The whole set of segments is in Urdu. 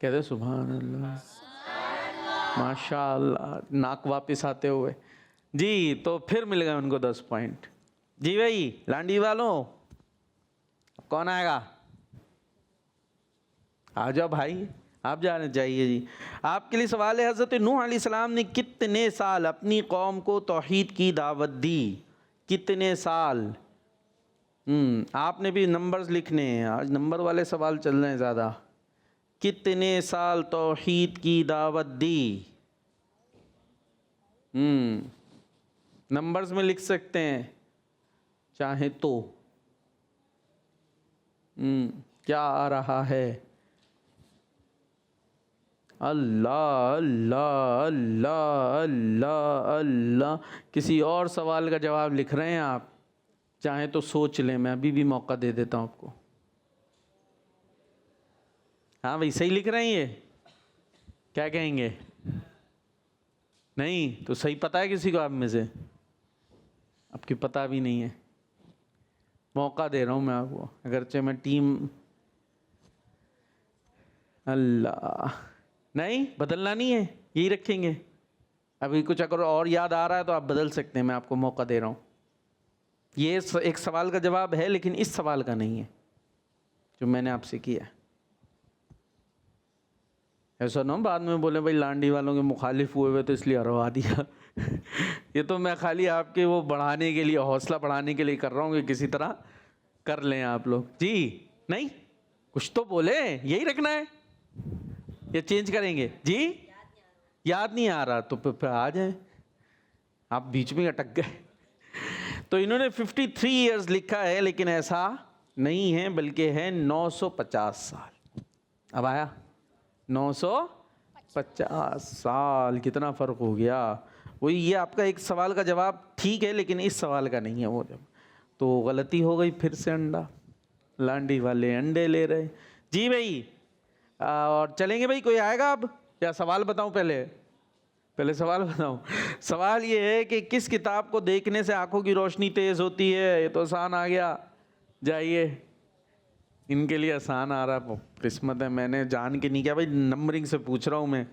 کہتے سبحان اللہ، ماشاء اللہ، ناک واپس آتے ہوئے. جی تو پھر مل گئے ان کو 10 پوائنٹ. جی بھائی لانڈی والوں کون آئے گا؟ آ جاؤ بھائی، آپ جانے چاہیے. جی آپ کے لیے سوال ہے، حضرت نوح علیہ السلام نے کتنے سال اپنی قوم کو توحید کی دعوت دی؟ کتنے سال؟ آپ نے بھی نمبرز لکھنے ہیں، آج نمبر والے سوال چل رہے ہیں زیادہ. کتنے سال توحید کی دعوت دی؟ نمبرز میں لکھ سکتے ہیں چاہے تو. کیا آ رہا ہے؟ اللہ اللہ اللہ اللہ اللہ. کسی اور سوال کا جواب لکھ رہے ہیں آپ؟ چاہیں تو سوچ لیں، میں ابھی بھی موقع دے دیتا ہوں آپ کو. ہاں بھائی صحیح لکھ رہے ہیں یہ؟ کیا کہیں گے؟ نہیں تو صحیح پتہ ہے کسی کو آپ میں سے؟ آپ کی پتہ بھی نہیں ہے. موقع دے رہا ہوں میں آپ کو، اگرچہ میں ٹیم. اللہ نہیں بدلنا نہیں ہے، یہی رکھیں گے. ابھی کچھ اگر اور یاد آ رہا ہے تو آپ بدل سکتے ہیں، میں آپ کو موقع دے رہا ہوں. یہ ایک سوال کا جواب ہے لیکن اس سوال کا نہیں ہے جو میں نے آپ سے کیا. ایسا نہ بعد میں بولے بھائی لانڈی والوں کے مخالف ہوئے تو اس لیے ہروا دیا. یہ تو میں خالی آپ کے وہ بڑھانے کے لیے، حوصلہ بڑھانے کے لیے کر رہا ہوں کہ کسی طرح کر لیں آپ لوگ. جی نہیں کچھ تو بولے، یہی رکھنا ہے یا چینج کریں گے؟ جی یاد نہیں آ رہا تو پھر آ جائیں. آپ بیچ میں اٹک گئے. تو انہوں نے 53 ایئرز لکھا ہے لیکن ایسا نہیں ہے بلکہ ہے 950 سال. اب آیا 950 سال. کتنا فرق ہو گیا. وہی یہ آپ کا ایک سوال کا جواب ٹھیک ہے لیکن اس سوال کا نہیں ہے. وہ جب تو غلطی ہو گئی. پھر سے انڈا، لانڈی والے انڈے لے رہے. جی بھائی اور چلیں گے بھائی؟ کوئی آئے گا اب یا سوال بتاؤں؟ پہلے سوال بتاؤں. سوال یہ ہے کہ کس کتاب کو دیکھنے سے آنکھوں کی روشنی تیز ہوتی ہے؟ یہ تو آسان آ گیا. جائیے ان کے لیے آسان آ رہا. قسمت ہے، میں نے جان کے نہیں کیا بھائی، نمبرنگ سے پوچھ رہا ہوں میں.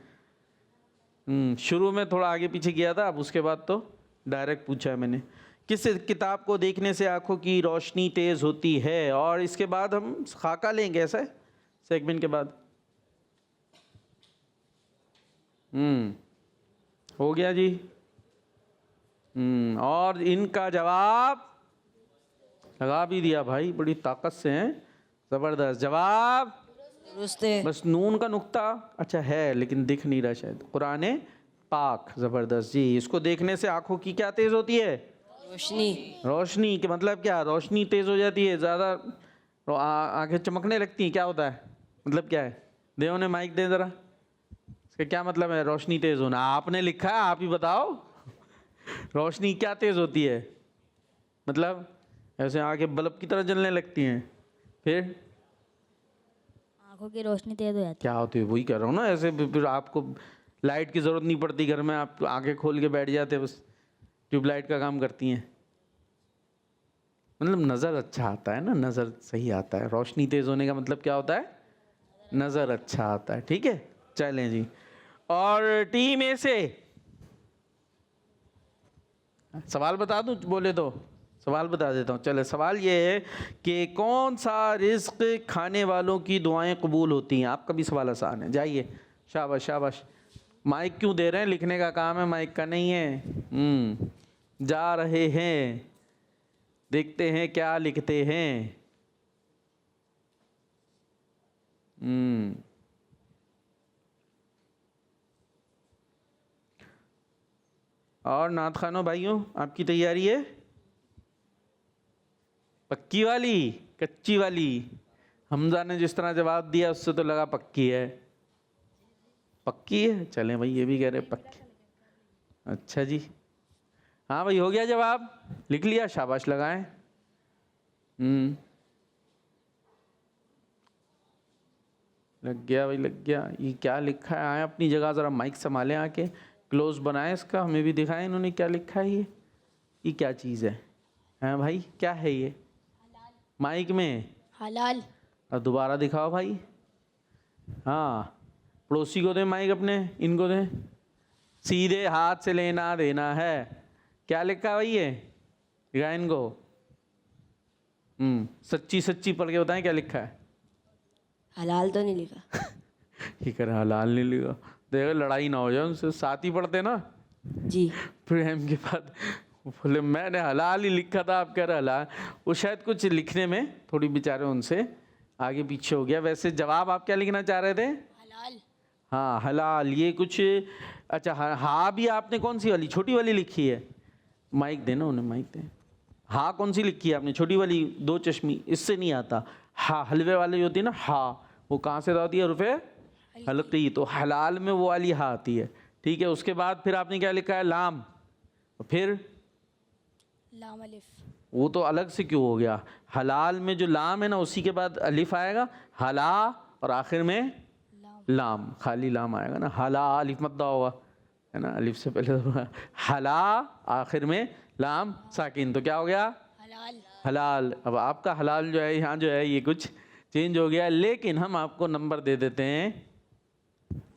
شروع میں تھوڑا آگے پیچھے کیا تھا، اب اس کے بعد تو ڈائریکٹ پوچھا ہے میں نے. کس کتاب کو دیکھنے سے آنکھوں کی روشنی تیز ہوتی ہے؟ اور اس کے بعد ہم خاکہ لیں گے، ایسا ہے سیگمنٹ کے بعد. ہو گیا جی. اور ان کا جواب لگا بھی دیا بھائی، بڑی طاقت سے ہیں. زبردست جواب. بس نون کا نقطہ اچھا ہے لیکن دکھ نہیں رہا شاید. قرآن پاک. زبردست جی. اس کو دیکھنے سے آنکھوں کی کیا تیز ہوتی ہے؟ روشنی. کہ مطلب کیا؟ روشنی تیز ہو جاتی ہے، زیادہ آنکھیں چمکنے لگتی ہیں. کیا ہوتا ہے مطلب؟ کیا ہے؟ دے انہیں مائک دے ذرا. اس کا کیا مطلب ہے روشنی تیز ہونا؟ آپ نے لکھا ہے، آپ ہی بتاؤ. روشنی کیا تیز ہوتی ہے مطلب؟ ایسے آنکھیں بلب کی طرح جلنے لگتی ہیں. پھر آنکھوں کی روشنی تیز ہو جاتی. کیا ہوتی ہے؟ وہی کہہ رہا ہوں نا. ایسے پھر آپ کو لائٹ کی ضرورت نہیں پڑتی گھر میں، آپ آنکھیں کھول کے بیٹھ جاتے، بس ٹیوب لائٹ کا کام کرتی ہیں. مطلب نظر اچھا آتا ہے نا، نظر صحیح آتا ہے. روشنی تیز ہونے کا مطلب کیا ہوتا ہے؟ نظر اچھا آتا ہے. ٹھیک ہے چلیں جی. اور ٹیم اے سے سوال بتا دوں؟ بولے تو سوال بتا دیتا ہوں. چلے سوال یہ ہے کہ کون سا رزق کھانے والوں کی دعائیں قبول ہوتی ہیں؟ آپ کا بھی سوال آسان ہے. جائیے شاباش شاباش. مائک کیوں دے رہے ہیں؟ لکھنے کا کام ہے، مائک کا نہیں ہے. جا رہے ہیں، دیکھتے ہیں کیا لکھتے ہیں. اور نعت خوانوں بھائیوں آپ کی تیاری ہے؟ پکی والی کچی والی؟ حمزہ نے جس طرح جواب دیا اس سے تو لگا پکی ہے. پکی ہے؟ چلیں بھائی یہ بھی کہہ رہے پکی. اچھا جی ہاں بھائی ہو گیا جواب؟ لکھ لیا؟ شاباش لگائیں. لگ گیا بھائی لگ گیا. یہ کیا لکھا ہے؟ آئیں اپنی جگہ ذرا مائک سنبھالیں، آ کے کلوز بنائیں اس کا، ہمیں بھی دکھائیں انہوں نے کیا لکھا ہے. یہ کیا چیز ہے؟ ہاں بھائی کیا ہے یہ؟ مائک میں حلال. اور دوبارہ دکھاؤ بھائی. ہاں پڑوسی کو دیں مائک اپنے, ان کو دیں. سیدھے ہاتھ سے لینا دینا ہے. کیا لکھا بھائی ہے دکھائیں ان کو. سچی سچی پڑھ کے بتائیں کیا لکھا ہے. حلال تو نہیں لکھا. یہ کہہ رہے حلال نہیں لکھا. دیکھو لڑائی نہ ہو جائے ان سے, ساتھ ہی پڑھتے نا. جی پھر ایم کے بعد بولے میں نے حلال ہی لکھا تھا, آپ کہہ رہے حلال. وہ شاید کچھ لکھنے میں تھوڑی بیچارے ان سے آگے پیچھے ہو گیا. ویسے جواب آپ کیا لکھنا چاہ رہے تھے؟ حلال. ہاں حلال. یہ کچھ اچھا ہاں بھی آپ نے کون سی والی چھوٹی والی لکھی ہے؟ مائک دینا انہیں, مائک دیں. ہاں کون سی لکھی ہے آپ نے؟ چھوٹی والی 2 چشمی, اس سے نہیں آتا. ہاں حلوے والی ہوتی ہے نا ہاں, وہ کہاں سے آتی ہے حرف حلقی, تو حلال میں وہ والی ہاں آتی ہے. ٹھیک ہے. اس کے بعد پھر آپ نے کیا لکھا ہے؟ لام. پھر لام الف. وہ تو الگ سے کیوں ہو گیا؟ حلال میں جو لام ہے نا اسی کے بعد الف آئے گا, حلا, اور آخر میں لام, خالی لام آئے گا نا. حلا الف مدہ ہوگا ہے نا, الف سے پہلے حلا آخر میں لام ساکن, تو کیا ہو گیا؟ حلال. حلال. اب آپ کا حلال جو ہے یہاں جو ہے یہ کچھ چینج ہو گیا, لیکن ہم آپ کو نمبر دے دیتے ہیں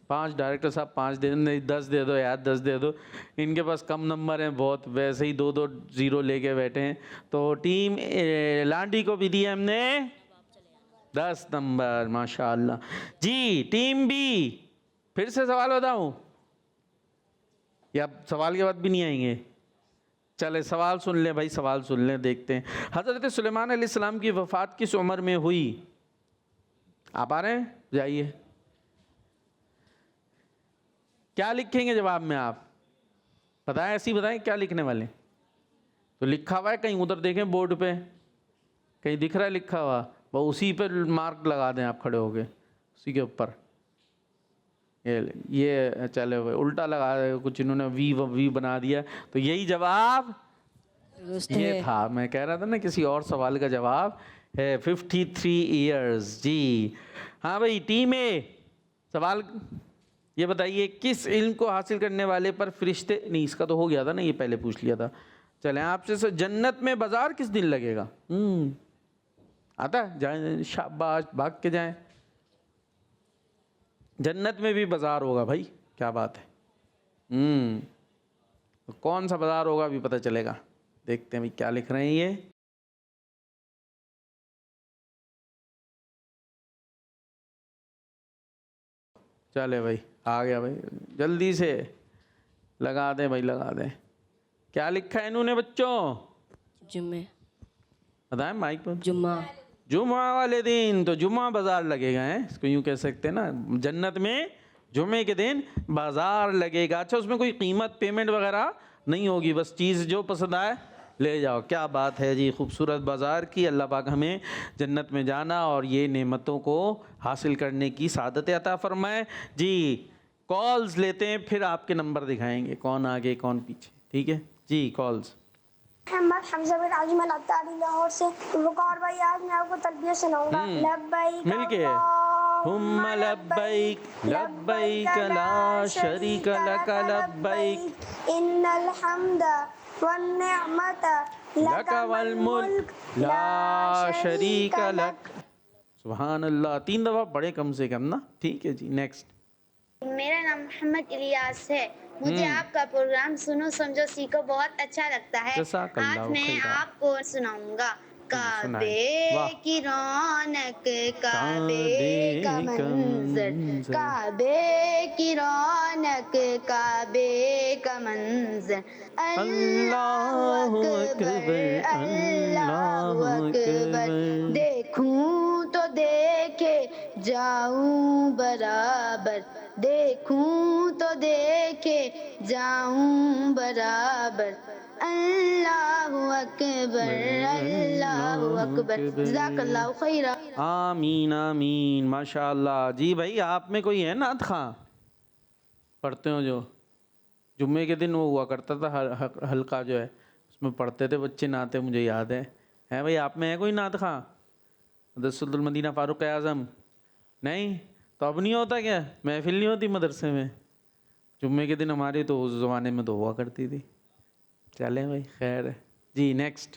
5. ڈائریکٹر صاحب 5 دے دیں, 10 دے دو یار, 10 دے دو. ان کے پاس کم نمبر ہیں بہت, ویسے ہی 2 0 لے کے بیٹھے ہیں. تو ٹیم لانڈی کو بھی دیا ہم نے 10 نمبر, ماشاء اللہ. جی ٹیم بی, پھر سے سوال بتاؤں یا سوال کے بعد بھی نہیں آئیں گے؟ چلے سوال سن لیں بھائی, سوال سن لیں, دیکھتے ہیں. حضرت سلیمان علیہ السلام کی وفات کس عمر میں ہوئی؟ آپ آ رہے ہیں؟ جائیے. کیا لکھیں گے جواب میں آپ؟ بتائیں, ایسی بتائیں کیا لکھنے والے. تو لکھا ہوا ہے کہیں ادھر دیکھیں بورڈ پہ, کہیں دکھ رہا ہے لکھا ہوا, وہ اسی پہ مارک لگا دیں آپ کھڑے ہو کے, اسی کے اوپر. یہ چلے ہوئے الٹا لگا دے, کچھ انہوں نے وی بنا دیا. تو یہی جواب یہ تھا. میں کہہ رہا تھا نا کسی اور سوال کا جواب ہے 53 ایئرز. جی ہاں بھائی ٹیم اے, سوال یہ بتائیے کس علم کو حاصل کرنے والے پر فرشتے, نہیں اس کا تو ہو گیا تھا نا, یہ پہلے پوچھ لیا تھا. چلیں آپ سے, جنت میں بازار کس دن لگے گا؟ آتا ہے؟ جائیں شاباش, بھاگ کے جائیں. جنت میں بھی بازار ہوگا بھائی, کیا بات ہے. کون سا بازار ہوگا بھی پتہ چلے گا. دیکھتے ہیں بھائی کیا لکھ رہے ہیں یہ. چلے بھائی آ گیا بھائی, جلدی سے لگا دیں بھائی, لگا دیں. کیا لکھا ہے انہوں نے بچوں؟ جمعہ. بتائیں مائک پر. جمعہ. جمعہ والے دن تو جمعہ بازار لگے گا, اس کو یوں کہہ سکتے ہیں نا, جنت میں جمعے کے دن بازار لگے گا. اچھا اس میں کوئی قیمت پیمنٹ وغیرہ نہیں ہوگی, بس چیز جو پسند آئے لے جاؤ. کیا بات ہے جی, خوبصورت بازار کی. اللہ پاک ہمیں جنت میں جانا اور یہ نعمتوں کو حاصل کرنے کی سعادت عطا فرمائے. جی کالز لیتے ہیں, پھر آپ کے نمبر دکھائیں گے کون آگے کون پیچھے. ٹھیک ہے جی, کالز. محمد حمزہ بن عظیم العطاری لاہور سے. وقار بھائی آج میں آپ کو تلبیہ سناؤں گا. لبیک مل کے ثم لبیک لبیک لا شریک لک لبیک ان الحمد والنعمت لک والملک لا شریک لک. سبحان اللہ, 3 دفعہ پڑھے کم سے کم نا. ٹھیک ہے جی, نیکسٹ. میرا نام محمد الیاس ہے. مجھے آپ کا پروگرام سنو سمجھو سیکھو بہت اچھا لگتا ہے. جزاک اللہ آج میں خیرا. آپ کو سناؤں گا. کعبے کی رونق, کعبے کا منظر, کعبے کی رونق, کعبے کا منظر. اللہ اکبر, اللہ اکبر. دیکھوں تو دیکھے جاؤں برابر, دیکھوں تو دیکھے جاؤں برابر. اللہ اکبر, اللہ اکبر. جزاک اللہ خیرا. آمین آمین, ماشاء اللہ. جی بھائی آپ میں کوئی ہے نعت خواں پڑھتے ہو جو جمعے کے دن وہ ہوا کرتا تھا حلقہ جو ہے, اس میں پڑھتے تھے بچے نعتیں, مجھے یاد ہے بھائی. آپ میں ہے کوئی نعت خواں؟ حضرت المدینہ فاروق اعظم نہیں تو اب نہیں ہوتا کیا, محفل نہیں ہوتی مدرسے میں جمعے کے دن ہماری؟ تو اس زمانے میں تو ہوا کرتی تھی. چلیں بھائی خیر ہے جی, نیکسٹ.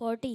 40।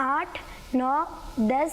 8, 9, 10,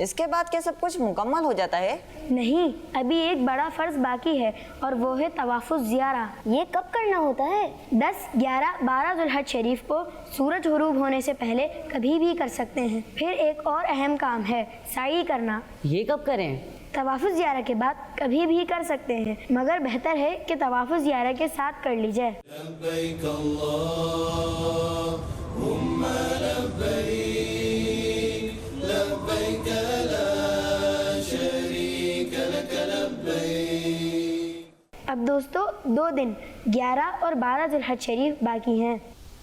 اس کے بعد کیا سب کچھ مکمل ہو جاتا ہے؟ نہیں، ابھی ایک بڑا فرض باقی ہے اور وہ ہے طواف الزیارہ۔ یہ کب کرنا ہوتا ہے؟ 10، 11، 12 ذوالحج شریف کو سورج غروب ہونے سے پہلے کبھی بھی کر سکتے ہیں۔ پھر ایک اور اہم کام ہے سعی کرنا۔ یہ کب کریں؟ طواف الزیارہ کے بعد کبھی بھی کر سکتے ہیں، مگر بہتر ہے کہ طواف الزیارہ کے ساتھ کر لی جائے۔ لبیک اللہم لبیک لبیک لا شریک لک لبیک۔ اب دوستو 2 دن 11 اور 12 ذوالحج شریف باقی ہیں۔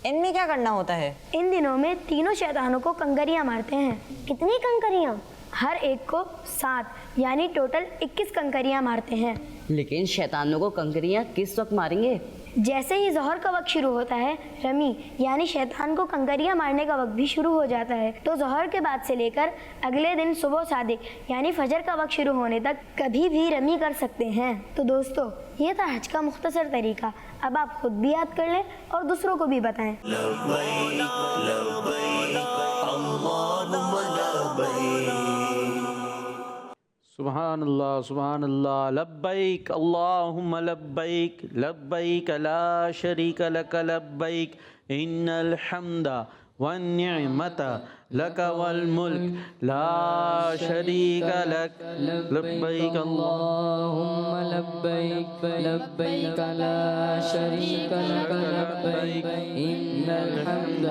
ان میں کیا کرنا ہوتا ہے؟ ان دنوں میں تینوں شیطانوں کو کنکریاں مارتے ہیں۔ کتنی کنکریاں؟ ہر ایک کو 7، یعنی ٹوٹل 21 کنکریاں مارتے ہیں۔ لیکن شیطانوں کو کنکریاں کس وقت ماریں گے؟ جیسے ہی ظہر کا وقت شروع ہوتا ہے، رمی یعنی شیطان کو کنکریاں مارنے کا وقت بھی شروع ہو جاتا ہے، تو ظہر کے بعد سے لے کر اگلے دن صبح صادق یعنی فجر کا وقت شروع ہونے تک کبھی بھی رمی کر سکتے ہیں۔ تو دوستو یہ تھا حج کا مختصر طریقہ۔ اب آپ خود بھی یاد کر لیں اور دوسروں کو بھی بتائیں۔ لبیک لبیک اللہم لبیک۔ سبحان اللہ لبیک اللہم لبیک لبیک لا شریک لک لبیک ان الحمد والنعمت لک والملک لا شریک لک لبیک اللہم لبیک لبیک لا شریک لک لبیک ان الحمد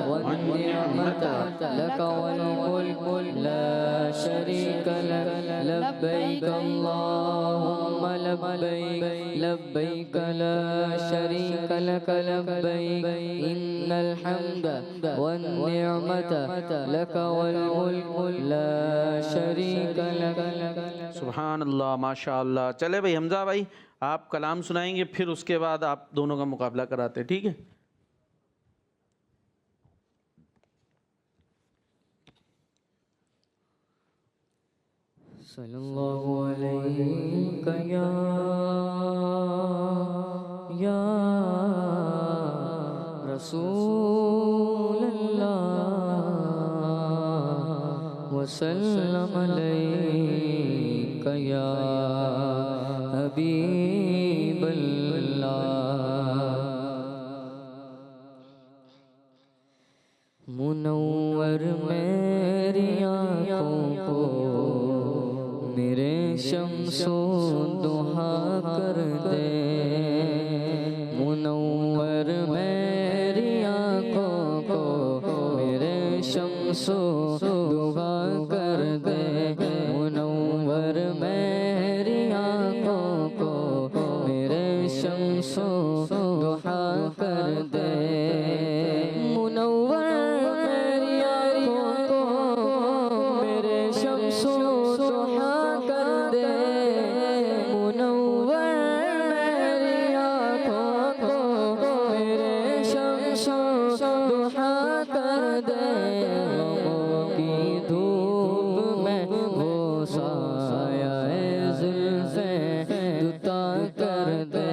والنعمت لک والملک لا شریک لک لبیک اللہم لبیک لبیک لا شریک لک لبیک ان الحمد والنعمت لک والملک لا شریک لک۔ سبحان اللہ، ماشاء اللہ۔ چلے بھائی حمزہ بھائی آپ کلام سنائیں گے، پھر اس کے بعد آپ دونوں کا مقابلہ کراتے ہیں، ٹھیک ہے؟ صلی اللہ علیک یا رسول اللہ وسلم علیک یا حبیب اللہ۔ منور میری آنکھوں کو میرے شمس و ضحا کر دے، منور میری آنکھوں کو میرے شمس و ضحا کر دے، منور میری آنکھوں کو میرے شمس و ضحا کر دے، منور میری آنکھوں کو میرے شمس و ضحا کر دے، منور میری آنکھوں کو میرے شمس و ضحا کر دے، غموں کی دھوپ میں وہ سایہ زلفیں دتا کر دے،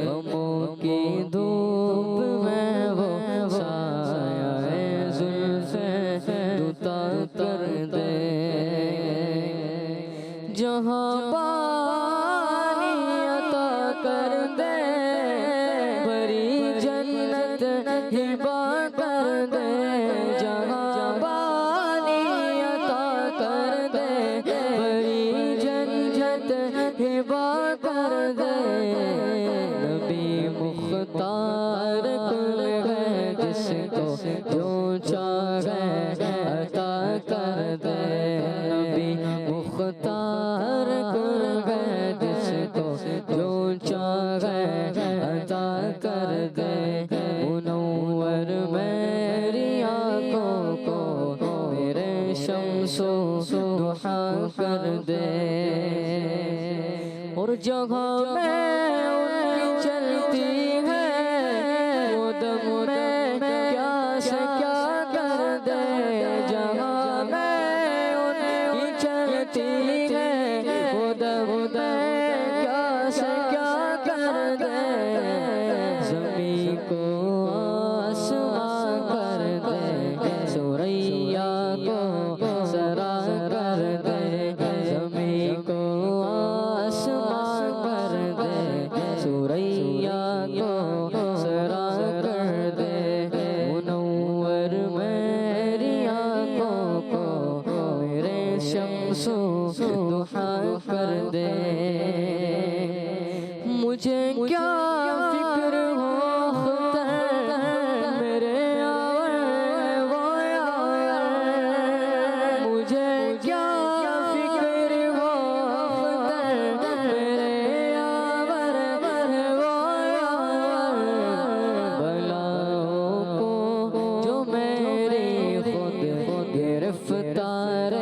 غموں کی دھوپ میں وہ سایہ زلفیں دتا کر دے، جہاں پانی عطا کر دے، بری جنت ہبا کر دے، جہاں پانی عطا کر دے، بری جنت ہبا کر دے، نبی مختار کل ہے جس کو جو چاہے عطا کر دے، نبی مختار کل ہے جس کو جو چاہے عطا کر دے، منور میری آنکھوں کو میرے شمس و ضحا کر دے، اور جگہ میں ان کی چلتی ہے وہ دم میں کیا سے کیا کر دے، جہاں میں ان کی چلتی ہے وہ دم میں کیا سے کیا کر دے، زمین کو آسمان کر دے، سوریا کو سرا کر شمس ضحا کر دے مجھے کیا فکر ہو میرے وہ مجھے کیا فکر ہو میرے بلاؤں کو جو میری خود گرفتار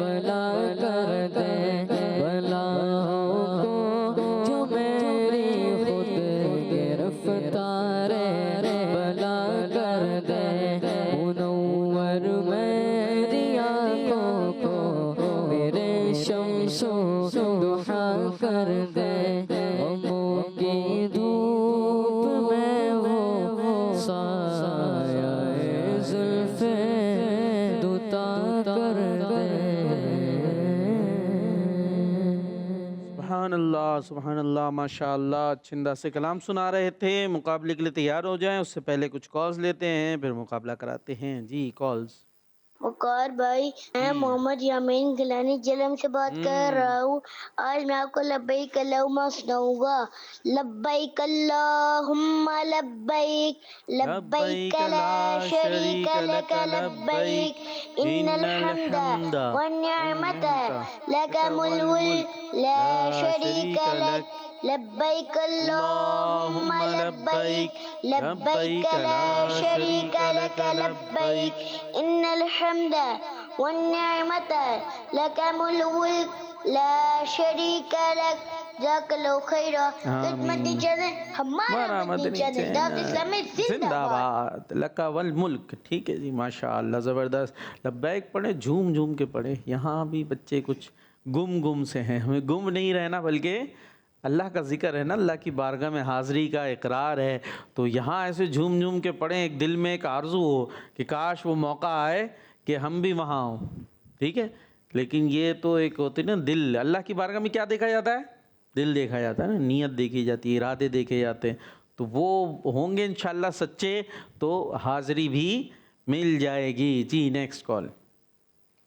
بلا کر دے بلاؤں کو جو میری خود گرفتار بلا کر دے منور میری آنکھوں کو میرے شمس ضحا کر دے غموں کی دھوپ میں وہ سایہ زلف دوتا کر دے سبحان اللہ ماشاء اللہ. اچھے انداز سے کلام سنا رہے تھے. مقابلے کے لیے تیار ہو جائیں. اس سے پہلے کچھ کالز لیتے ہیں پھر مقابلہ کراتے ہیں. جی کالز. وقار بھائی میں محمد یامین گیلانی جلم سے بات کر رہا ہوں. آج میں آپ کو لبیک اللہم سناؤں گا. لبیک اللہم لبیک لبیک لا شریک لک لبیک ان الحمد والنعمت لک الملک لا شریک لک لبیک اللہم لبیک لبیک لا شریک لک لبیک ان الحمد والنعمت لک الملک لا شریک لک. جزاک اللہ خیرہ. مدنی چینل ہمارا مدنی چینل دعوت اسلامی زندہ باد. لکا والملک. ٹھیک ہے جی ماشاء اللہ زبردست. لبیک پڑھیں جھوم جھوم کے پڑھیں. یہاں بھی بچے کچھ گم سے ہیں. ہمیں گم نہیں رہنا بلکہ اللہ کا ذکر ہے نا, اللہ کی بارگاہ میں حاضری کا اقرار ہے. تو یہاں ایسے جھوم کے پڑھیں. ایک دل میں ایک آرزو ہو کہ کاش وہ موقع آئے کہ ہم بھی وہاں ہوں. ٹھیک ہے. لیکن یہ تو ایک ہوتی نا دل. اللہ کی بارگاہ میں کیا دیکھا جاتا ہے؟ دل دیکھا جاتا ہے نا, نیت دیکھی جاتی ہے, ارادے دیکھے جاتے ہیں. تو وہ ہوں گے انشاءاللہ سچے تو حاضری بھی مل جائے گی. جی نیکسٹ کال.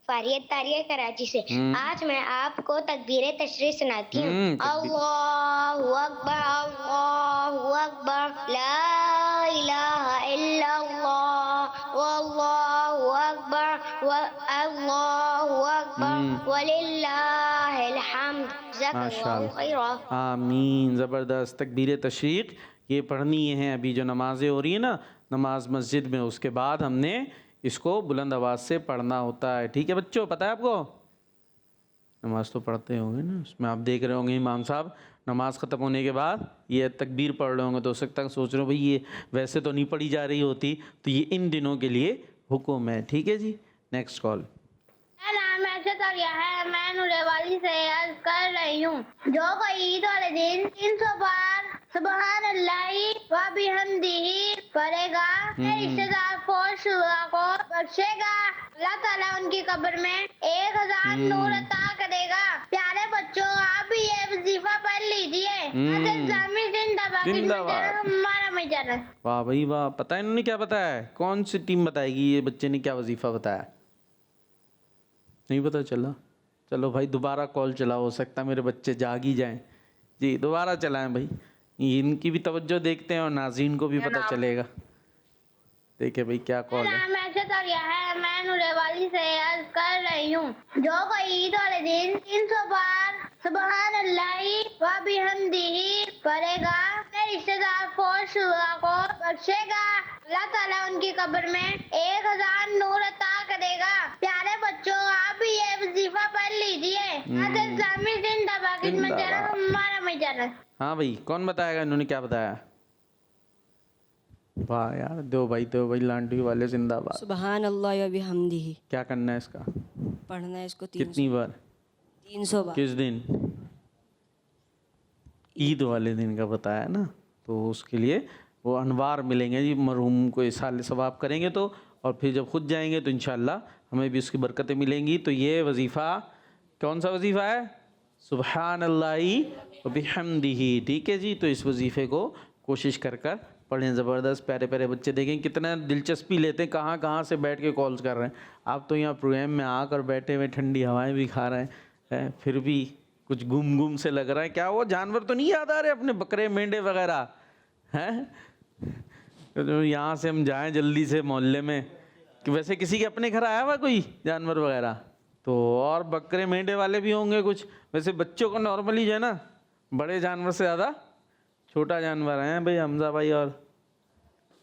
فاریت تاریہ کراچی سے. آج میں آپ کو تکبیر تشریح سناتی ہوں. اللہ اکبر اللہ اکبر لا الہ الا اللہ واللہ اکبر اللہ اکبر وللہ الحمد. جزاک اللہ خیرہ. آمین. زبردست. تکبیر تشریق یہ پڑھنی ہے ابھی جو نمازیں ہو رہی ہیں نا نماز مسجد میں, اس کے بعد ہم نے اس کو بلند آواز سے پڑھنا ہوتا ہے. ٹھیک ہے بچوں, پتہ ہے آپ کو؟ نماز تو پڑھتے ہوں گے نا, اس میں آپ دیکھ رہے ہوں گے امام صاحب نماز ختم ہونے کے بعد یہ تکبیر پڑھ رہے ہوں گے. تو ہو سکتا ہے سوچ رہے ہو بھئی یہ ویسے تو نہیں پڑھی جا رہی ہوتی, تو یہ ان دنوں کے لیے حکم ہے. ٹھیک ہے جی نیکسٹ کال. میرا نام ایسے تو کیا ہے, میں نورے والی سے عرض کر رہی ہوں. جو کوئی عید والے دن 300 بار سبحان اللہ و بحمدہ پڑھے گا رشتہ دار پوش کو بخشے گا. اللہ تعالیٰ ان کی قبر میں 1000 نور عطا کرے گا. پیارے بچوں آپ بھی یہ وظیفہ پڑھ لیجئے. اسلامی زندہ باد. ہمارا مجرد. واہ بھائی واہ. پتہ ہے انہوں نے کیا بتایا ہے؟ کون سی ٹیم بتائے گی یہ بچے نے کیا وظیفہ بتایا؟ نہیں پتہ چلا؟ چلو بھائی دوبارہ کال چلاؤ, ہو سکتا ہے میرے بچے جاگ ہی جائیں. جی دوبارہ چلائیں بھائی, ان کی بھی توجہ دیکھتے ہیں اور ناظرین کو بھی پتہ چلے گا. دیکھیں بھائی کیا کال ہے. میں ایسے تو کیا ہے, میں نورے والی سے عرض کر رہی ہوں. جو کوئی عید والے دن 300 بار سبحان اللہ و بحمدہ پڑھے گا رشتہ دار پوش کو بخشے گا. اللہ تعالیٰ ان کی قبر میں 1000 نور عطا کرے گا. پیارے بچوں آپ بھی یہ وظیفہ پڑھ لیجئے. اسلامی زندہ باد. ہمارا مجرد. ہاں بھائی کون بتائے گا انہوں نے کیا بتایا؟ واہ یار, دو بھائی لانڈی والے زندہ باد. سبحان اللہ و بحمدہ. کیا کرنا ہے اس کا؟ پڑھنا ہے اس کو کتنی بار؟ 300 بار. کس دن؟ عید والے دن کا بتایا نا, تو اس کے لیے وہ انوار ملیں گے جی. مرحوم کو اصحال ثواب کریں گے تو, اور پھر جب خود جائیں گے تو انشاءاللہ ہمیں بھی اس کی برکتیں ملیں گی. تو یہ وظیفہ کون سا وظیفہ ہے؟ سبحان اللہ و بحمدہ. ٹھیک ہے جی, تو اس وظیفے کو کوشش کر پڑھیں زبردست. پیارے پیارے بچے دیکھیں کتنا دلچسپی لیتے ہیں, کہاں کہاں سے بیٹھ کے کالز کر رہے ہیں. آپ تو یہاں پروگرام میں آ کر بیٹھے ہوئے ٹھنڈی ہوائیں بھی کھا رہے ہیں, پھر بھی کچھ گم گم سے لگ رہا ہے. کیا وہ جانور تو نہیں یاد آ رہے اپنے بکرے مینڈے وغیرہ ہیں؟ یہاں سے ہم جائیں جلدی سے محلے میں, کہ ویسے کسی کے اپنے گھر آیا ہوا کوئی جانور وغیرہ تو, اور بکرے مینڈے والے بھی ہوں گے کچھ. ویسے بچوں کو نارملی جو ہے نا بڑے جانور سے زیادہ چھوٹا جانور ہیں بھائی حمزہ بھائی, اور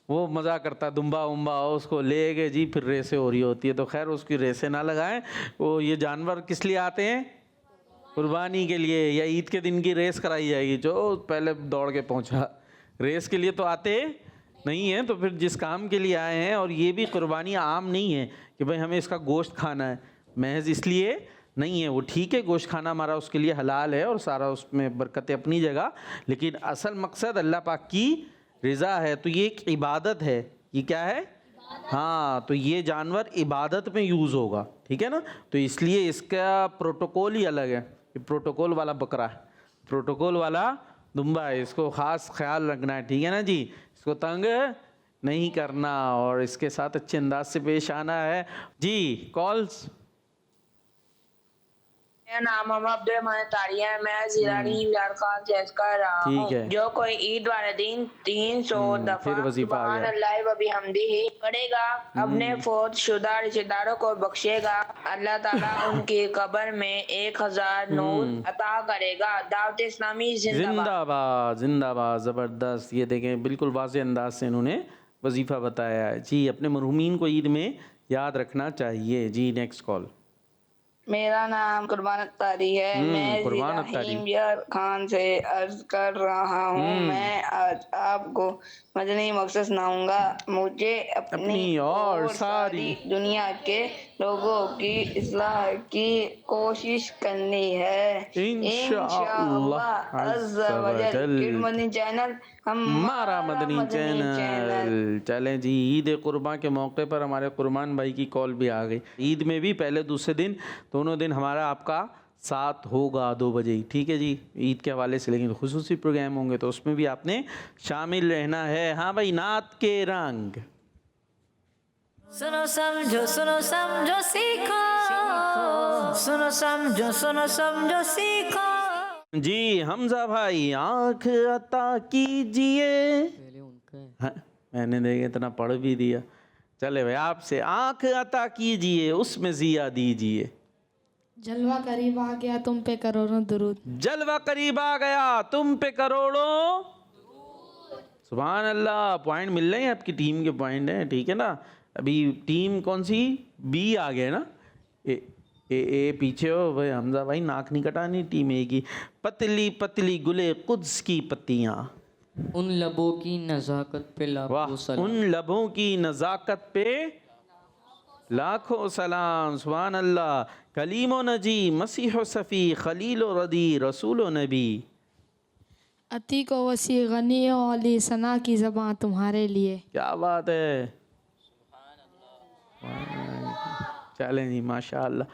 وہ مزہ کرتا ہے دمبا ومبا ہو اس کو لے کے جی پھر ریسیں ہو رہی ہوتی ہے. تو خیر اس کی ریسیں نہ لگائیں. وہ یہ جانور کس لیے آتے ہیں؟ قربانی کے لیے, یا عید کے دن کی ریس کرائی جائے گی جو پہلے دوڑ کے پہنچا. ریس کے لیے تو آتے نہیں ہیں, تو پھر جس کام کے لیے آئے ہیں. اور یہ بھی قربانی عام نہیں ہے کہ بھائی ہمیں اس کا گوشت کھانا ہے, محض اس لیے نہیں ہے. وہ ٹھیک ہے گوشت کھانا ہمارا اس کے لیے حلال ہے اور سارا اس میں برکتیں اپنی جگہ, لیکن اصل مقصد اللہ پاک کی رضا ہے. تو یہ ایک عبادت ہے. یہ کیا ہے؟ ہاں, تو یہ جانور عبادت میں یوز ہوگا, ٹھیک ہے نا. تو اس لیے اس کا پروٹوکول ہی الگ ہے. یہ پروٹوکول والا بکرا ہے, پروٹوکول والا دمبا ہے, اس کو خاص خیال رکھنا ہے, ٹھیک ہے نا جی. اس کو تنگ نہیں کرنا اور اس کے ساتھ اچھے انداز سے پیش آنا ہے. جی کالز. میرا نام محمد عبد الرحمان طاری ہے, میں ضلع لاڑکان سے کر رہا ہوں. جو کوئی عید والے دن 300 دفعہ سبحان اللہ و بحمدہ پڑھے گا, اپنے فوت شدہ رشتہ داروں کو بخشے گا, اللہ تعالیٰ ان کی قبر میں 1000 نور عطا کرے گا. دعوت اسلامی زندہ باد, زندہ باد. زبردست. یہ دیکھیں بالکل واضح انداز سے انہوں نے وظیفہ بتایا ہے. جی اپنے مرحومین کو عید میں یاد رکھنا چاہیے. جی نیکسٹ کال. میرا نام قربان اختاری ہے, میں ضلع خان سے عرض کر رہا ہوں. میں آج آپ کو مدنی مقصد سناؤں گا. مجھے اپنی اور ساری دنیا کے لوگوں کی اصلاح کی کوشش کرنی ہے انشاءاللہ عز و جل. مدنی چینل ہمارا مدنی چینل. چلیں جی, عید قرباں کے موقع پر ہمارے قربان بھائی کی کال بھی آ گئی. عید میں بھی پہلے دوسرے دن دونوں دن ہمارا آپ کا ساتھ ہوگا 2 بجے ہی, ٹھیک ہے جی, عید کے حوالے سے. لیکن خصوصی پروگرام ہوں گے تو اس میں بھی آپ نے شامل رہنا ہے. ہاں بھائی, نعت کے رنگ. سنو سمجھو سیکھو, سنو سمجھو سیکھو. جی حمزہ بھائی آنکھ عطا کیجئے. میں نے دیکھا اتنا پڑھ بھی دیا. چلے بھائی آپ سے, آنکھ عطا کیجئے اس میں ضیا دیجئے. جلوہ قریب آ گیا تم پہ کروڑوں درود. جلوہ قریب آ گیا تم پہ کروڑوں. سبحان اللہ. پوائنٹ مل رہے ہیں آپ کی ٹیم کے, پوائنٹ ہیں, ٹھیک ہے نا. ابھی ٹیم کون سی؟ بی آ گئے نا. اے پیچھے ہو بھائی حمزہ بھائی, ناک نہیں کٹانی ٹیم اے کی. پتلی پتلی گلے قدس کی پتیاں, ان لبوں کی نزاکت پہ لاکھوں سلام. ان لبوں کی نزاکت پہ لاکھوں سلام. سبحان اللہ. کلیم و نجی, مسیح و صفی, خلیل و ردی, رسول و نبی. عتیق و وسیع, غنی و علی, ثنا کی زباں تمہارے لیے. کیا بات ہے. چلیں جی ماشاء اللہ.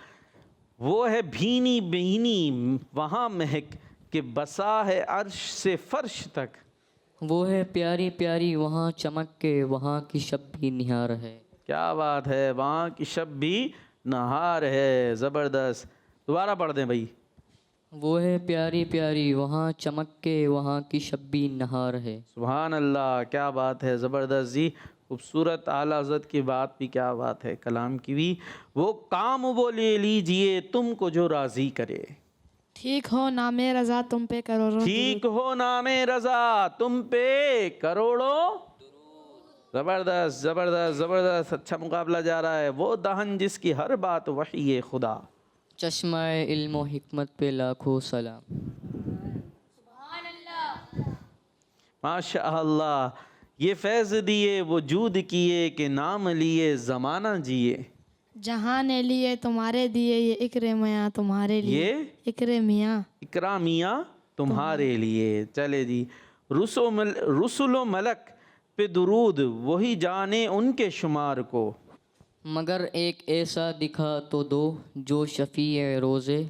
وہ ہے بھینی بہینی وہاں مہک کہ بسا ہے عرش سے فرش تک. وہ ہے پیاری پیاری وہاں چمک کے وہاں کی شب بھی نہار ہے. کیا بات ہے, وہاں کی شب بھی نہار ہے. زبردست. دوبارہ پڑھ دیں بھائی. وہ ہے پیاری پیاری وہاں چمک کے وہاں کی شب بھی نہار ہے. سبحان اللہ. کیا بات ہے, زبردست جی. خوبصورت. اعلیٰ حضرت کی بات بھی کیا بات ہے, کلام کی بھی. وہ کام وہ لے لیجئے تم کو جو راضی کرے. ٹھیک ہو نام رضا تم پہ کروڑوں. ٹھیک ہو نام رضا تم پہ کروڑوں. زبردست زبردست زبردست. اچھا مقابلہ جا رہا ہے. وہ دہن جس کی ہر بات وحی خدا. چشمہ علم و حکمت پہ لاکھوں سلام. ماشاء اللہ. یہ فیض دیے وہ جود کیے کہ نام لیے زمانہ جیے. جہاں نے لیے تمہارے دیے یہ اکرمیاں تمہارے لیے. یہ اکرمیاں اکرامیاں تمہارے لیے. چلے جی. رسول و ملک پہ درود وہی جانے ان کے شمار کو. مگر ایک ایسا دکھا تو دو جو شفیع روزے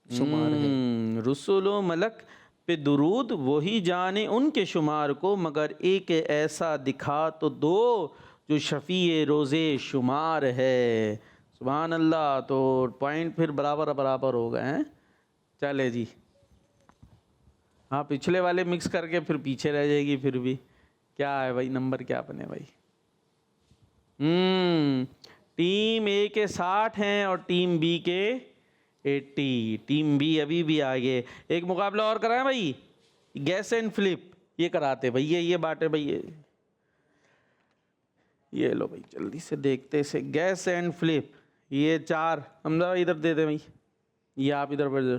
شمار ہے. رسول و ملک پہ درود وہی جانے ان کے شمار کو، مگر ایک ایسا دکھا تو دو جو شفیع روزے شمار ہے۔ سبحان اللہ۔ تو پوائنٹ پھر برابر ہو گئے ہیں۔ چلے جی، ہاں پچھلے والے مکس کر کے پھر پیچھے رہ جائے گی پھر بھی۔ کیا ہے بھائی، نمبر کیا بنے بھائی؟ ٹیم اے کے 60 ہیں اور ٹیم بی کے 80۔ ٹیم بی ابھی بھی آگے۔ ایک مقابلہ اور کرائیں بھائی، گیس اینڈ فلپ، یہ کراتے بھائی، یہ بانٹے بھائی، یہ لو بھائی جلدی سے دیکھتے سے گیس اینڈ فلپ۔ یہ 4 حمزہ بھائی ادھر دے دیں بھائی، یہ آپ ادھر پر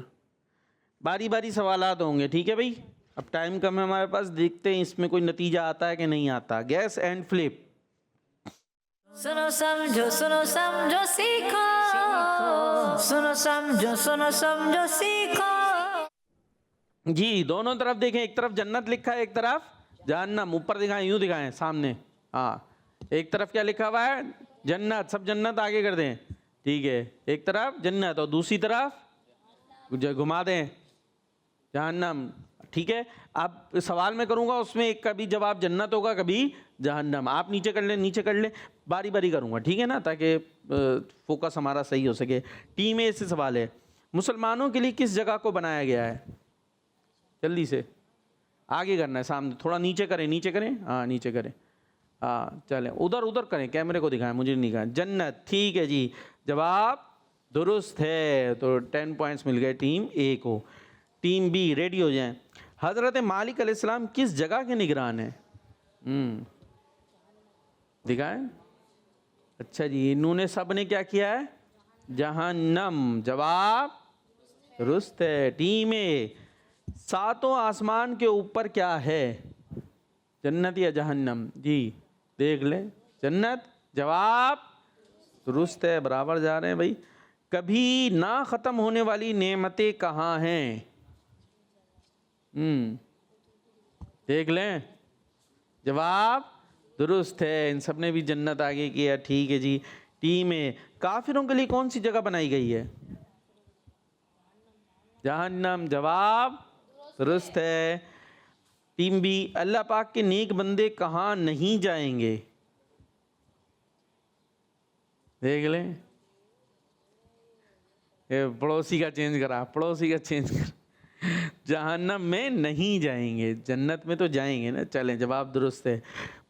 باری باری سوالات ہوں گے، ٹھیک ہے بھائی؟ اب ٹائم کم ہے ہمارے پاس، دیکھتے ہیں اس میں کوئی نتیجہ آتا ہے کہ نہیں آتا۔ Guess and flip. سنو سمجھو سیکھو، سنو سمجھو سیکھو۔ جی دونوں طرف دیکھیں، ایک طرف جنت لکھا ہے، ایک طرف جہنم۔ اوپر دکھائیں، یوں دکھائیں سامنے، ہاں ایک طرف کیا لکھا ہوا ہے؟ جنت، سب جنت آگے کر دیں، ٹھیک ہے؟ ایک طرف جنت اور دوسری طرف گھما دیں جہنم، ٹھیک ہے؟ اب سوال میں کروں گا اس میں ایک کبھی جواب جنت ہوگا، کبھی جہنم۔ آپ نیچے کر لیں، باری باری کروں گا، ٹھیک ہے نا، تاکہ فوکس ہمارا صحیح ہو سکے۔ ٹیم اے سے سوال ہے، مسلمانوں کے لیے کس جگہ کو بنایا گیا ہے؟ جلدی سے آگے کرنا ہے، سامنے تھوڑا نیچے کریں، ہاں نیچے کریں، ہاں چلیں ادھر کریں، کیمرے کو دکھائیں، مجھے نہیں دکھائیں۔ جنت، ٹھیک ہے جی، جواب درست ہے، تو 10 پوائنٹس مل گئے ٹیم اے کو۔ ٹیم بی ریڈی ہو جائیں۔ حضرت مالک علیہ السلام کس جگہ کے نگران ہیں؟ دکھائیں۔ اچھا جی، انہوں نے سب نے کیا کیا ہے؟ جہنم، جواب درست ہے۔ ٹیم اے، 7 آسمان کے اوپر کیا ہے؟ جنت یا جہنم؟ جی دیکھ لیں، جنت، جواب درست ہے، برابر جا رہے ہیں بھائی۔ کبھی نہ ختم ہونے والی نعمتیں کہاں ہیں؟ دیکھ لیں، جواب درست ہے، ان سب نے بھی جنت آگے کیا، ٹھیک ہے جی۔ ٹیم اے، کافروں کے لیے کون سی جگہ بنائی گئی ہے؟ جہنم، جواب درست ہے۔ ٹیم بی، اللہ پاک کے نیک بندے کہاں نہیں جائیں گے؟ دیکھ لیں، پڑوسی کا چینج کرا، جہنم میں نہیں جائیں گے، جنت میں تو جائیں گے نا۔ چلیں، جواب درست ہے۔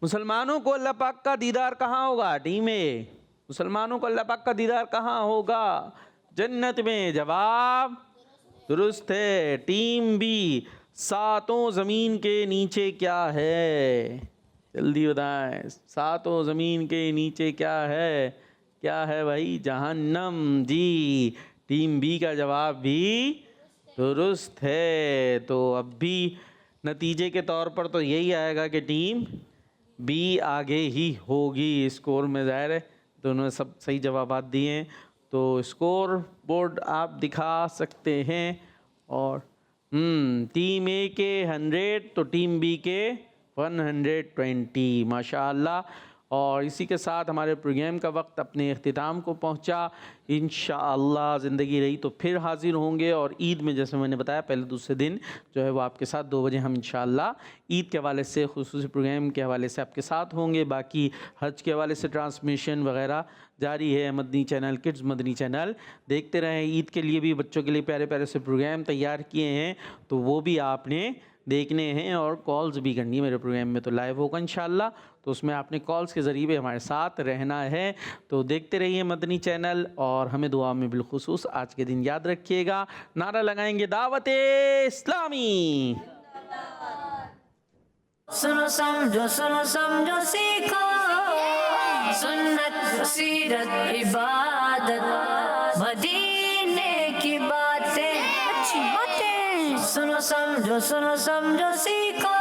مسلمانوں کو اللہ پاک کا دیدار کہاں ہوگا؟ ٹیم اے، مسلمانوں کو اللہ پاک کا دیدار کہاں ہوگا؟ جنت میں، جواب درست ہے۔ ٹیم بی، 7 زمین کے نیچے کیا ہے؟ جلدی بتائیں، 7 زمین کے نیچے کیا ہے؟ کیا ہے بھائی؟ جہنم، جی۔ ٹیم بی کا جواب بھی درست ہے۔ تو اب بھی نتیجے کے طور پر تو یہی آئے گا کہ ٹیم بی آگے ہی ہوگی اسکور میں، ظاہر ہے دونوں نے سب صحیح جوابات دیے ہیں۔ تو اسکور بورڈ آپ دکھا سکتے ہیں، اور ٹیم اے کے 100 تو ٹیم بی کے 120، ماشاءاللہ۔ اور اسی کے ساتھ ہمارے پروگرام کا وقت اپنے اختتام کو پہنچا۔ انشاءاللہ زندگی رہی تو پھر حاضر ہوں گے، اور عید میں جیسے میں نے بتایا پہلے دوسرے دن جو ہے وہ آپ کے ساتھ 2 بجے ہم انشاءاللہ عید کے حوالے سے خصوصی پروگرام کے حوالے سے آپ کے ساتھ ہوں گے۔ باقی حج کے حوالے سے ٹرانسمیشن وغیرہ جاری ہے، مدنی چینل کڈز مدنی چینل دیکھتے رہیں۔ عید کے لیے بھی بچوں کے لیے پیارے پیارے سے پروگرام تیار کیے ہیں، تو وہ بھی آپ نے دیکھنے ہیں، اور کالز بھی کرنی ہے میرے پروگرام میں، تو لائیو ہوگا انشاءاللہ، تو اس میں آپ نے کالز کے ذریعے بھی ہمارے ساتھ رہنا ہے۔ تو دیکھتے رہیے مدنی چینل، اور ہمیں دعا میں بالخصوص آج کے دن یاد رکھیے گا۔ نعرہ لگائیں گے دعوت اسلامی۔ سنو سمجھو سیکھو، سنت سیرت عبادت مدینے کی باتیں، اچھی باتیں۔ سنو سمجھو سیکھو۔